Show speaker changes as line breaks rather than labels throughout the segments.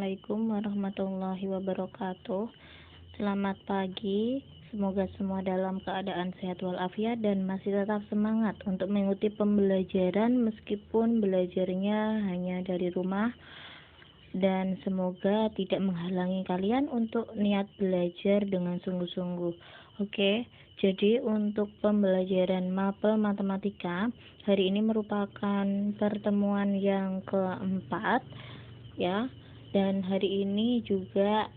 Assalamualaikum warahmatullahi wabarakatuh. Selamat pagi. Semoga semua dalam keadaan sehat walafiat dan masih tetap semangat untuk mengikuti pembelajaran meskipun belajarnya hanya dari rumah, dan semoga tidak menghalangi kalian untuk niat belajar dengan sungguh-sungguh. Oke, jadi untuk pembelajaran mapel matematika hari ini merupakan pertemuan yang keempat ya, dan hari ini juga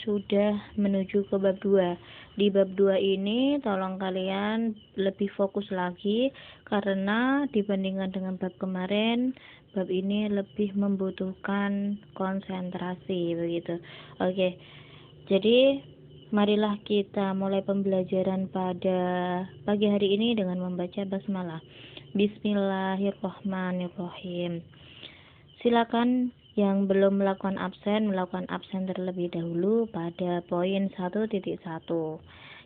sudah menuju ke bab 2. Di bab 2 ini tolong kalian lebih fokus lagi karena dibandingkan dengan bab kemarin, bab ini lebih membutuhkan konsentrasi begitu. Oke. Jadi marilah kita mulai pembelajaran pada pagi hari ini dengan membaca basmalah. Bismillahirrahmanirrahim. Silakan yang belum melakukan absen terlebih dahulu pada poin 1.1.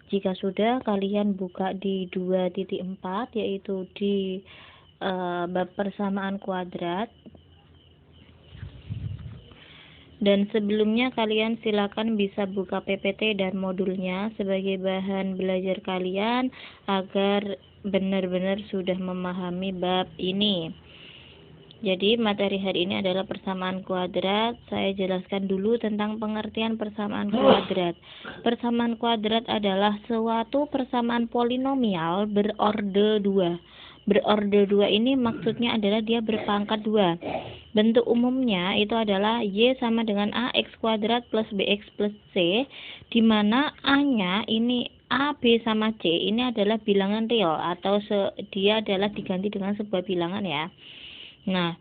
Jika sudah, kalian buka di 2.4 yaitu di bab persamaan kuadrat. Dan sebelumnya kalian silakan bisa buka PPT dan modulnya sebagai bahan belajar kalian agar benar-benar sudah memahami bab ini. Jadi materi hari ini adalah persamaan kuadrat. Saya jelaskan dulu tentang pengertian persamaan kuadrat. Persamaan kuadrat adalah suatu persamaan polinomial berorde 2. Berorde 2 ini maksudnya adalah dia berpangkat 2. Bentuk umumnya itu adalah Y sama dengan AX kuadrat plus BX plus C, di mana A-nya ini A, B, sama C ini adalah bilangan real atau dia adalah diganti dengan sebuah bilangan ya. Nah,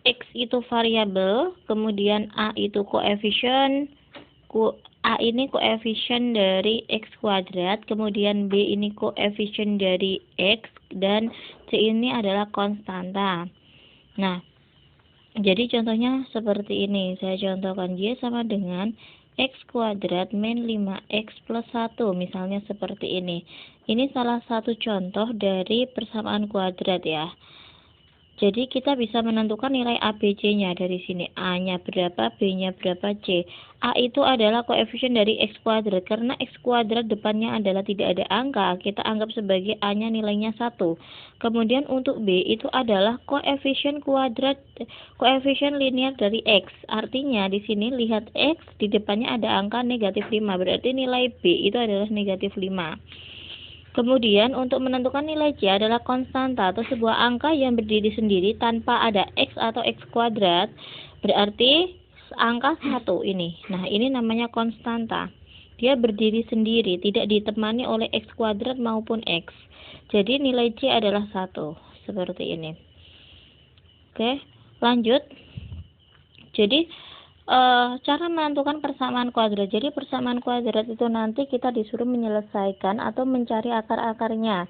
X itu variabel, kemudian A itu koefisien, A ini koefisien dari X kuadrat, kemudian B ini koefisien dari X, dan C ini adalah konstanta. Nah, jadi contohnya seperti ini, saya contohkan Y sama dengan X kuadrat min 5X plus 1, misalnya seperti ini. Ini salah satu contoh dari persamaan kuadrat ya. Jadi kita bisa menentukan nilai A, B, C-nya dari sini. A-nya berapa, B-nya berapa, C. A itu adalah koefisien dari X kuadrat. Karena X kuadrat depannya adalah tidak ada angka, kita anggap sebagai A-nya nilainya 1. Kemudian untuk B itu adalah koefisien kuadrat, koefisien linear dari X. Artinya di sini lihat X, di depannya ada angka negatif 5. Berarti nilai B itu adalah negatif 5. Kemudian untuk menentukan nilai C adalah konstanta atau sebuah angka yang berdiri sendiri tanpa ada X atau X kuadrat. Berarti angka 1 ini. Nah, ini namanya konstanta. Dia berdiri sendiri, tidak ditemani oleh X kuadrat maupun X. Jadi nilai C adalah 1. Seperti ini. Oke, lanjut. Jadi cara menentukan persamaan kuadrat. Jadi persamaan kuadrat itu nanti kita disuruh menyelesaikan atau mencari akar-akarnya.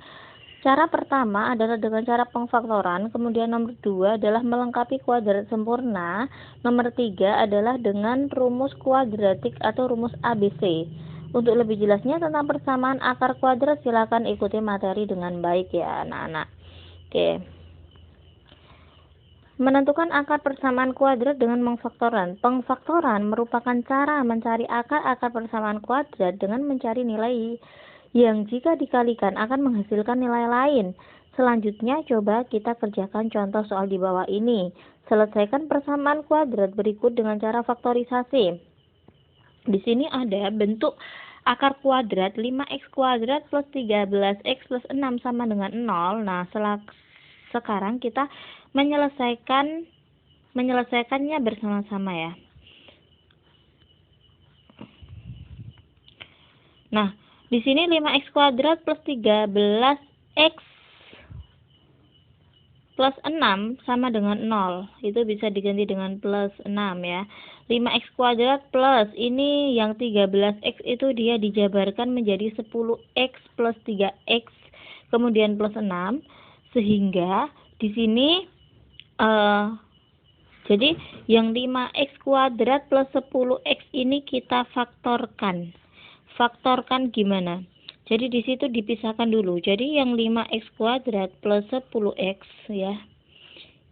Cara pertama adalah dengan cara pengfaktoran, kemudian nomor 2 adalah melengkapi kuadrat sempurna, nomor 3 adalah dengan rumus kuadratik atau rumus ABC. Untuk lebih jelasnya tentang persamaan akar kuadrat, silakan ikuti materi dengan baik ya anak-anak. Oke. Menentukan akar persamaan kuadrat dengan pengfaktoran. Pengfaktoran merupakan cara mencari akar-akar persamaan kuadrat dengan mencari nilai yang jika dikalikan akan menghasilkan nilai lain. Selanjutnya coba kita kerjakan contoh soal di bawah ini. Selesaikan persamaan kuadrat berikut dengan cara faktorisasi. Di sini ada bentuk akar kuadrat 5x kuadrat plus 13x plus 6 sama dengan 0. Nah, sekarang kita menyelesaikannya bersama-sama ya. Nah, di sini 5x kuadrat plus 13x plus 6 sama dengan 0. Itu bisa diganti dengan plus 6 ya. 5x kuadrat plus ini yang 13x itu dia dijabarkan menjadi 10x plus 3x kemudian plus 6, sehingga di sini jadi yang 5x kuadrat plus 10x ini kita faktorkan. Faktorkan gimana? Jadi di situ dipisahkan dulu. Jadi yang 5x kuadrat plus 10x ya.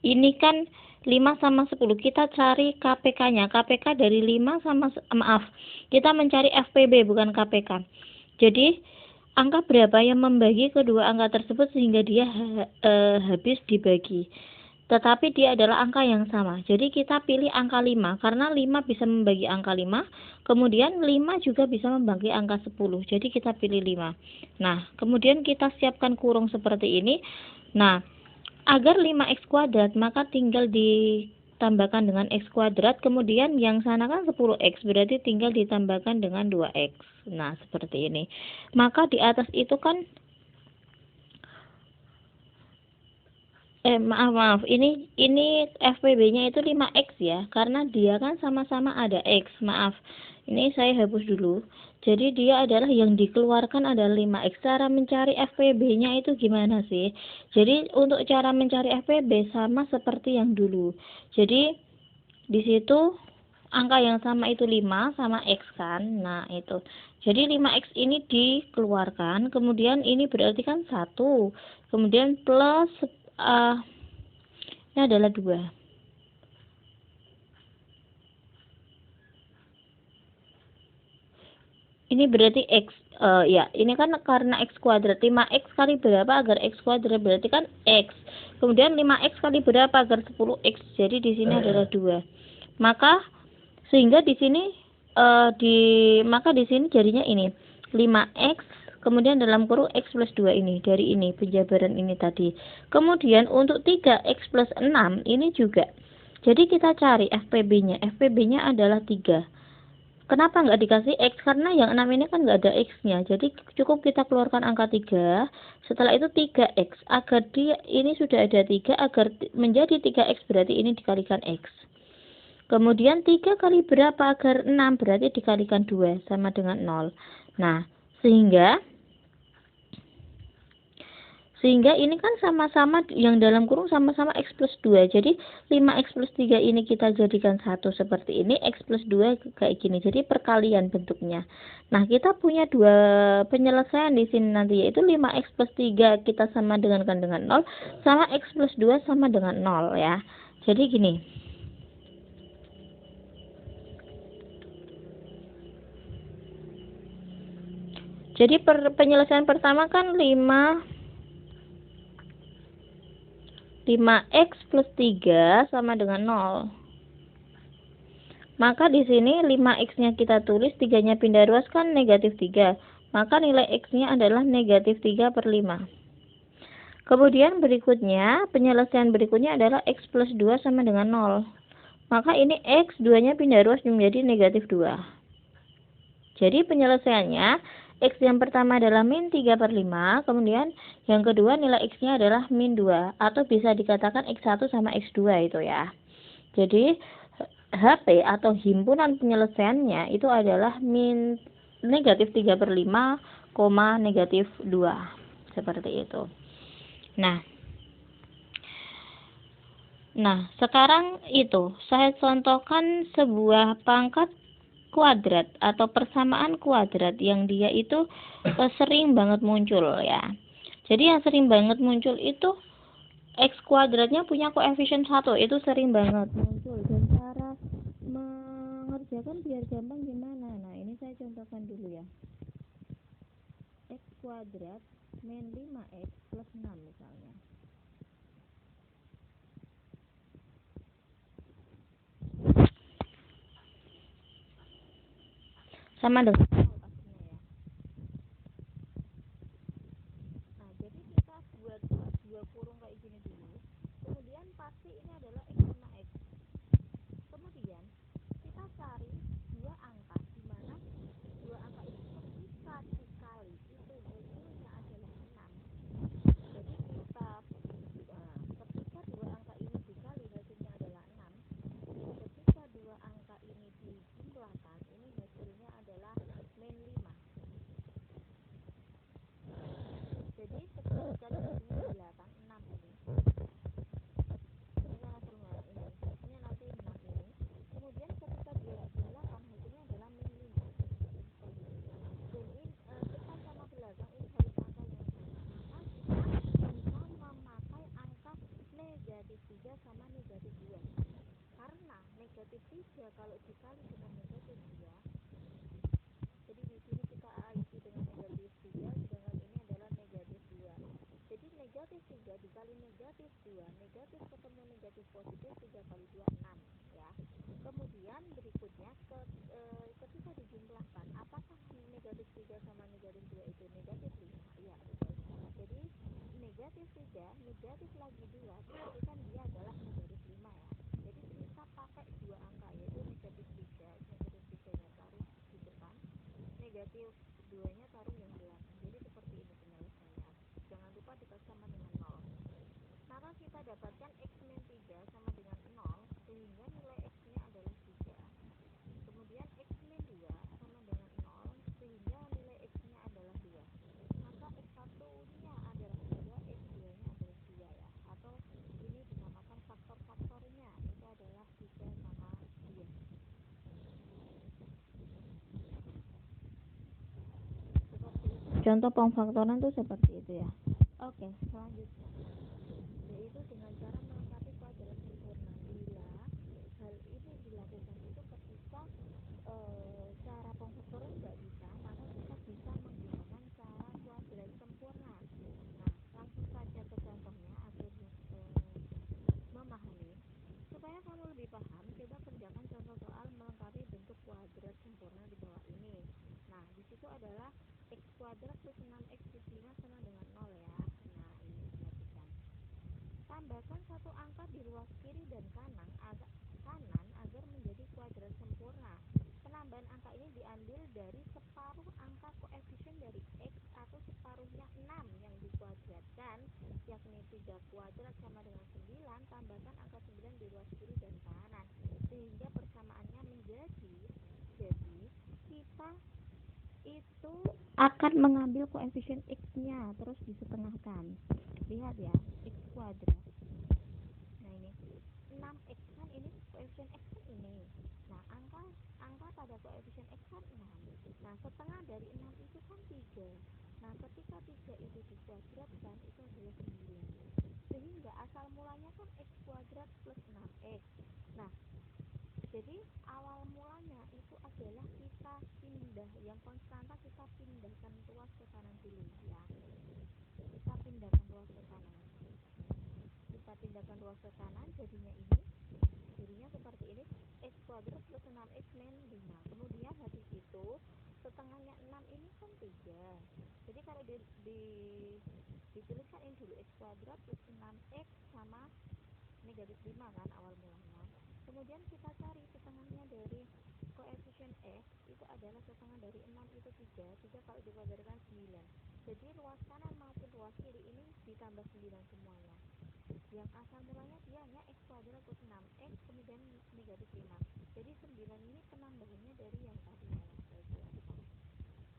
Ini kan 5 sama 10. Kita cari KPK-nya. KPK dari 5 sama, maaf, kita mencari FPB bukan KPK. Jadi, angka berapa yang membagi kedua angka tersebut sehingga dia habis dibagi. Tetapi dia adalah angka yang sama. Jadi kita pilih angka 5 karena 5 bisa membagi angka 5, kemudian 5 juga bisa membagi angka 10. Jadi kita pilih 5. Nah, kemudian kita siapkan kurung seperti ini. Nah, agar 5x kuadrat maka tinggal ditambahkan dengan x kuadrat, kemudian yang sana kan 10x, berarti tinggal ditambahkan dengan 2x. Nah, seperti ini. Maka di atas itu kan maaf, ini FPB-nya itu 5x ya, karena dia kan sama-sama ada x. Maaf, ini saya hapus dulu. Jadi dia adalah yang dikeluarkan adalah 5x. Cara mencari FPB-nya itu gimana sih? Jadi untuk cara mencari FPB sama seperti yang dulu. Jadi di situ angka yang sama itu 5 sama x kan. Nah, itu. Jadi 5x ini dikeluarkan, kemudian ini berarti kan 1. Kemudian plus ini adalah 2. Ini berarti x, ya, ini kan karena x kuadrat. 5x kali berapa agar x kuadrat, berarti kan x. Kemudian 5x kali berapa agar 10x. Jadi di sini adalah 2. Maka sehingga di sini maka di sini jadinya ini 5x, kemudian dalam kurung x plus 2 ini, dari ini penjabaran ini tadi. Kemudian untuk 3x plus 6 ini juga. Jadi kita cari FPB-nya. FPB-nya adalah 3. Kenapa nggak dikasih x? Karena yang 6 ini kan nggak ada x-nya. Jadi cukup kita keluarkan angka 3. Setelah itu 3x. Agar dia ini sudah ada 3, agar menjadi 3x berarti ini dikalikan x. Kemudian 3 kali berapa agar 6, berarti dikalikan 2 sama dengan 0. Nah, sehingga ini kan sama-sama yang dalam kurung sama-sama x plus 2. Jadi 5x plus 3 ini kita jadikan 1 seperti ini, x plus 2 kayak gini. Jadi perkalian bentuknya. Nah, kita punya dua penyelesaian di sini nanti, yaitu 5x plus 3 kita sama dengan 0, sama x plus 2 sama dengan 0 ya. Jadi gini. Jadi penyelesaian pertama kan 5x plus 3 sama dengan 0. Maka di sini 5x-nya kita tulis, 3-nya pindah ruas kan negatif 3. Maka nilai x-nya adalah negatif 3 per 5. Kemudian berikutnya, penyelesaian berikutnya adalah x plus 2 sama dengan 0. Maka ini x, 2-nya pindah ruas menjadi negatif 2. Jadi penyelesaiannya, x yang pertama adalah min 3 per 5, kemudian yang kedua nilai x-nya adalah min 2, atau bisa dikatakan x1 sama x2 itu ya. Jadi HP atau himpunan penyelesaiannya itu adalah min negatif 3 per 5, negatif 2. Seperti itu. Nah, sekarang itu saya contohkan sebuah pangkat kuadrat atau persamaan kuadrat yang dia itu sering banget muncul ya. Jadi yang sering banget muncul itu x kuadratnya punya koefisien 1, itu sering banget muncul. Dan cara mengerjakan biar gampang gimana? Nah, ini saya contohkan dulu ya. X kuadrat min 5x plus 6 misalnya. Sama dengan 0 pastinya ya. Nah, jadi kita buat dua kurung kayak gini dulu. Kemudian pasti ini adalah x sama x. Kemudian kita cari dua angka di mana dua angka itu ketika dikali itu hasilnya adalah 6. Jadi ketika dua angka ini dikali hasilnya adalah 6. Ketika dua angka ini dijumlahkan, ini hasilnya adalah min 3 kalau dikali dengan negatif 2, jadi di sini kita isi dengan negatif 3, sedangkan ini adalah negatif 2. Jadi negatif 3 dikali negatif 2, negatif ketemu negatif positif, 3 kali 2, 6 ya. Kemudian berikutnya ketika dijumlahkan, apakah negatif 3 sama negatif 2 itu negatif 5? Iya, betul. Jadi negatif 3, negatif lagi 2, berarti kan dia adalah negatif 5 ya. Jadi kita pakai dua angka, yaitu negatif 3, negatif 3-nya taruh di depan, negatif 2-nya taruh yang belakang. Jadi seperti ini penyelesaiannya. Jangan lupa dikasih sama dengan 0. Maka kita dapatkan x min 3 sama dengan 0, sehingga nilai x-nya adalah 3. Kemudian x min 2 sama dengan 0, sehingga nilai x-nya adalah 2. Maka x1-nya adalah 3, x2-nya adalah 2 ya. Atau ini dinamakan faktor-faktornya, itu adalah 3 sama 2. Contoh pemfaktoran itu seperti itu ya. Oke, selanjutnya yaitu dengan cara melengkapi kuadrat sempurna. Bila hal ini dilakukan itu ketika cara pemfaktoran nggak bisa, maka kita bisa menggunakan cara kuadrat sempurna. Nah, langsung saja ke contohnya agar memahami. Supaya kamu lebih paham, coba kerjakan contoh soal melengkapi bentuk kuadrat sempurna di bawah ini. Nah, di situ adalah x kuadrat plus 6x plus 5 sama dengan 0 ya. Nah, ini perhatikan. Tambahkan satu angka di ruas kiri dan kanan agar menjadi kuadrat sempurna. Penambahan angka ini diambil dari separuh angka koefisien dari x atau separuhnya 6 yang dikuadratkan, yakni 3 kuadrat sama dengan 9, tambahkan angka 9 di ruas kiri dan kanan, sehingga persamaannya menjadi, jadi kita itu akan mengambil koefisien x-nya terus disetengahkan. Lihat ya, x kuadrat. Nah, ini 6x kan ini koefisien x kan ini. Nah, angka pada koefisien x kan 6. Nah, setengah dari 6 itu kan 3. Nah, ketika 3 itu dikuadratkan itu adalah 9. Sehingga asal mulanya kan x kuadrat plus 6x. Nah, jadi awal mulanya itu adalah kita pindah yang konstanta, kita pindahkan ruas ke kanan dulu ya. Kita pindahkan ruas ke kanan. Jadinya ini. Jadinya seperti ini, x kuadrat plus 6x min 5. Kemudian habis itu setengahnya 6 ini kan 3. Jadi kalau dituliskan ini dulu, x kuadrat plus 6x sama negatif 5 kan awal mulanya. Kemudian kita cari setengahnya dari koefisien x itu adalah setengah dari 6 itu 3. 3 kalau dikuadratkan 9. Jadi ruas kanan maupun ruas kiri ini ditambah 9 semuanya. Yang asal mulanya dia hanya x kuadrat plus 6x kemudian negatif 5. Jadi 9 ini penambahannya dari yang tadi ya.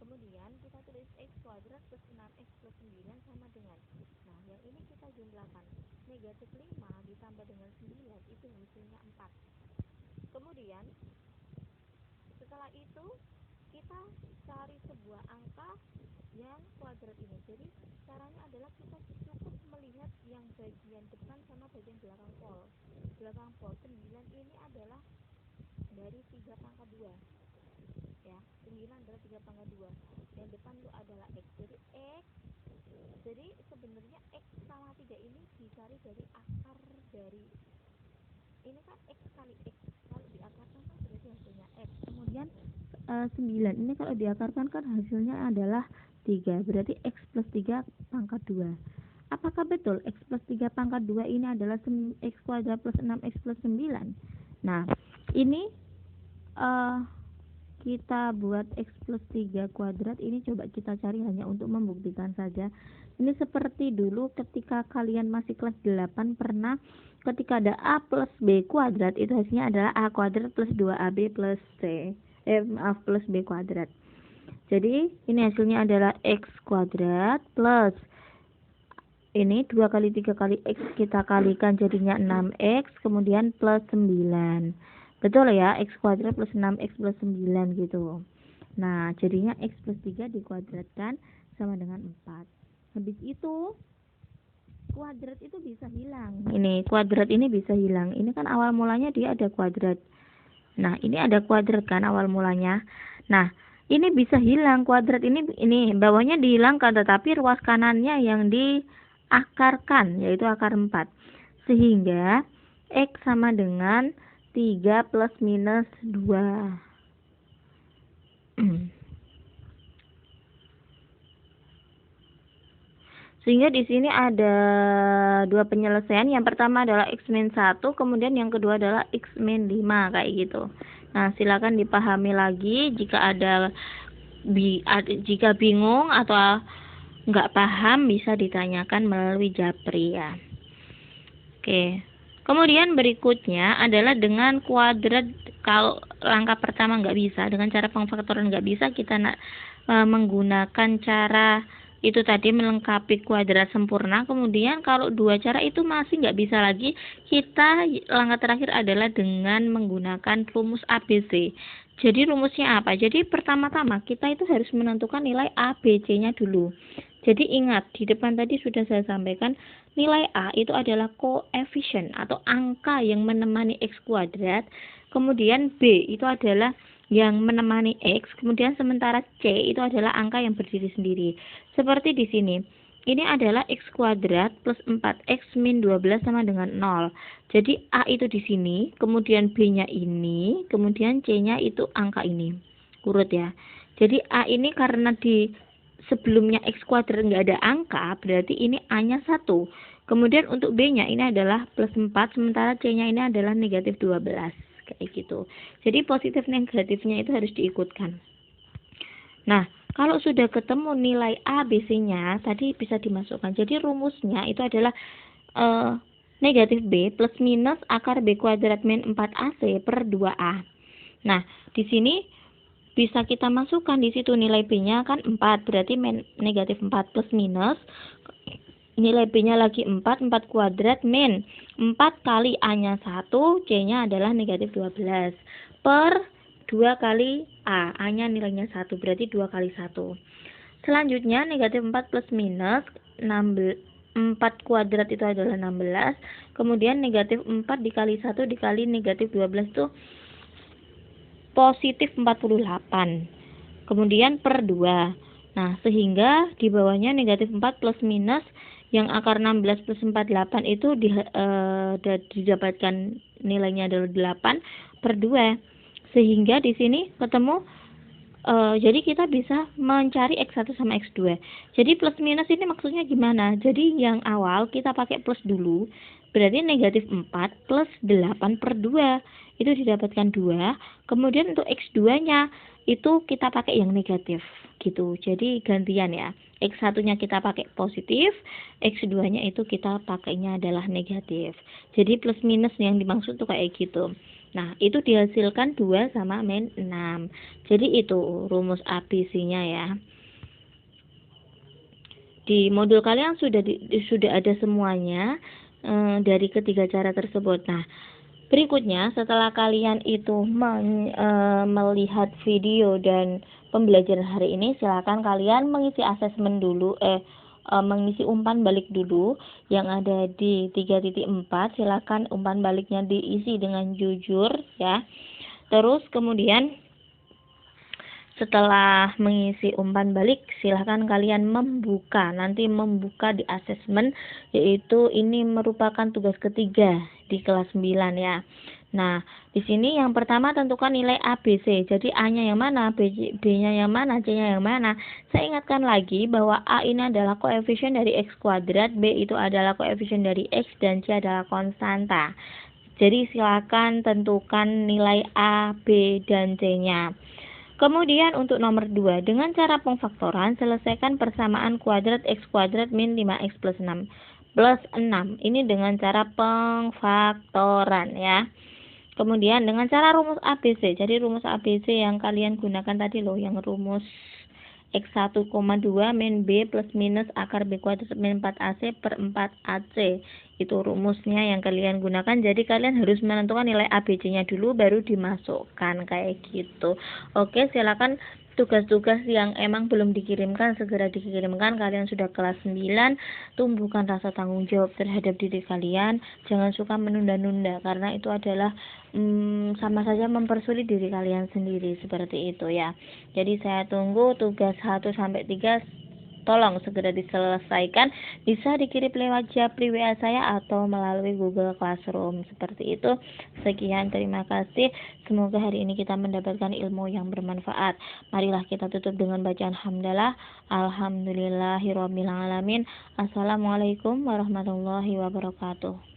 Kemudian kita tulis x kuadrat plus 6x plus 9 sama dengan, nah yang ini kita jumlahkan, negatif 5 ditambah dengan 9 itu hasilnya 4. Kemudian setelah itu kita cari sebuah angka yang kuadrat ini. Jadi caranya adalah kita cukup melihat yang bagian depan sama bagian belakang pol. 9 ini adalah dari 3 pangkat 2 ya. 9 adalah 3 pangkat 2. Yang depan itu adalah x. Jadi sebenarnya x sama 3 ini dicari dari akar dari ini kan x kali x. Kalau diakarkan kan berarti hasilnya x. Kemudian 9 ini kalau diakarkan kan hasilnya adalah 3. Berarti x plus 3 pangkat 2. Apakah betul x plus 3 pangkat 2 ini adalah x kuadrat plus 6x plus 9? Nah, ini kita buat x plus 3 kuadrat ini coba kita cari hanya untuk membuktikan saja. Ini seperti dulu ketika kalian masih kelas 8 pernah ketika ada a plus b kuadrat itu hasilnya adalah a kuadrat plus 2ab plus plus b kuadrat. Jadi ini hasilnya adalah x kuadrat plus ini 2 kali 3 kali x kita kalikan jadinya 6x kemudian plus 9. Betul ya, x kuadrat plus 6x plus 9 gitu. Nah, jadinya x plus 3 dikuadratkan sama dengan 4. Habis itu kuadrat itu bisa hilang. Ini kuadrat ini bisa hilang. Ini kan awal mulanya dia ada kuadrat. Nah, ini ada kuadrat kan awal mulanya. Nah, ini bisa hilang kuadrat ini bawahnya dihilangkan, tetapi ruas kanannya yang diakarkan, yaitu akar 4. Sehingga X sama dengan 3 plus minus 2. Sehingga di sini ada dua penyelesaian. Yang pertama adalah X-1, kemudian yang kedua adalah X-5, kayak gitu. Nah, silakan dipahami lagi jika bingung atau nggak paham bisa ditanyakan melalui Japri ya. Oke. Kemudian berikutnya adalah dengan kuadrat. Kalau langkah pertama nggak bisa, dengan cara pengfaktoran nggak bisa, kita menggunakan cara itu tadi melengkapi kuadrat sempurna. Kemudian kalau dua cara itu masih nggak bisa lagi, kita langkah terakhir adalah dengan menggunakan rumus ABC. Jadi rumusnya apa? Jadi pertama-tama kita itu harus menentukan nilai ABC-nya dulu. Jadi ingat, di depan tadi sudah saya sampaikan, nilai A itu adalah koefisien atau angka yang menemani X kuadrat. Kemudian B itu adalah yang menemani X, kemudian sementara C itu adalah angka yang berdiri sendiri. Seperti di sini, ini adalah X kuadrat plus 4X min 12 sama dengan 0. Jadi A itu di sini, kemudian B-nya ini, kemudian C-nya itu angka ini. Urut ya. Jadi A ini karena di sebelumnya X kuadrat nggak ada angka, berarti ini A-nya 1. Kemudian untuk B-nya ini adalah plus 4, sementara C-nya ini adalah negatif 12. Kayak gitu. Jadi positif negatifnya itu harus diikutkan. Nah, kalau sudah ketemu nilai A, B, C-nya, tadi bisa dimasukkan. Jadi rumusnya itu adalah negatif B plus minus akar B kuadrat min 4AC per 2A. Nah, di sini bisa kita masukkan di situ nilai B-nya kan 4, berarti negatif 4 plus minus nilai B-nya lagi 4 kuadrat min 4 kali A-nya 1, C-nya adalah negatif 12 per 2 kali A-nya nilainya 1, berarti 2 kali 1. Selanjutnya negatif 4 plus minus 4 kuadrat itu adalah 16, kemudian negatif 4 dikali 1 dikali negatif 12 itu positif 48, kemudian per 2. Nah, sehingga di bawahnya negatif 4 plus minus yang akar 16 plus 48 itu didapatkan nilainya adalah 8 per 2. Sehingga di sini ketemu, jadi kita bisa mencari X1 sama X2. Jadi plus minus ini maksudnya gimana? Jadi yang awal kita pakai plus dulu, berarti negatif 4 plus 8 per 2. Itu didapatkan 2. Kemudian untuk X2-nya itu kita pakai yang negatif gitu. Jadi gantian ya. X1-nya kita pakai positif, X2-nya itu kita pakainya adalah negatif. Jadi plus minus yang dimaksud tuh kayak gitu. Nah, itu dihasilkan 2 sama min 6. Jadi itu rumus ABC-nya ya. Di modul kalian sudah ada semuanya dari ketiga cara tersebut. Nah, berikutnya setelah kalian itu melihat video dan pembelajaran hari ini, silakan kalian mengisi asesmen dulu, mengisi umpan balik dulu yang ada di 3.4. Silakan umpan baliknya diisi dengan jujur ya. Terus kemudian setelah mengisi umpan balik, silahkan kalian membuka di asesmen, yaitu ini merupakan tugas ketiga di kelas 9 ya. Nah, di sini yang pertama tentukan nilai ABC. Jadi A-nya yang mana, B-nya yang mana, C-nya yang mana. Saya ingatkan lagi bahwa A ini adalah koefisien dari X kuadrat, B itu adalah koefisien dari X, dan C adalah konstanta. Jadi silakan tentukan nilai A, B, dan C-nya. Kemudian untuk nomor 2, dengan cara pengfaktoran, selesaikan persamaan kuadrat X kuadrat min 5X plus 6. Ini dengan cara pengfaktoran ya. Kemudian dengan cara rumus ABC. Jadi rumus ABC yang kalian gunakan tadi loh, yang rumus X1,2 min B plus minus akar B kuadrat min 4AC per 4AC. Itu rumusnya yang kalian gunakan. Jadi kalian harus menentukan nilai ABC-nya dulu baru dimasukkan kayak gitu. Oke, silakan tugas-tugas yang emang belum dikirimkan segera dikirimkan. Kalian sudah kelas 9, tumbuhkan rasa tanggung jawab terhadap diri kalian, jangan suka menunda-nunda karena itu adalah sama saja mempersulit diri kalian sendiri, seperti itu ya. Jadi saya tunggu tugas 1 sampai 3 tolong segera diselesaikan, bisa dikirim lewat Japri WA saya atau melalui Google Classroom, seperti itu. Sekian, terima kasih, semoga hari ini kita mendapatkan ilmu yang bermanfaat. Marilah kita tutup dengan bacaan hamdalah. Alhamdulillahirrabbilalamin. Assalamualaikum warahmatullahi wabarakatuh.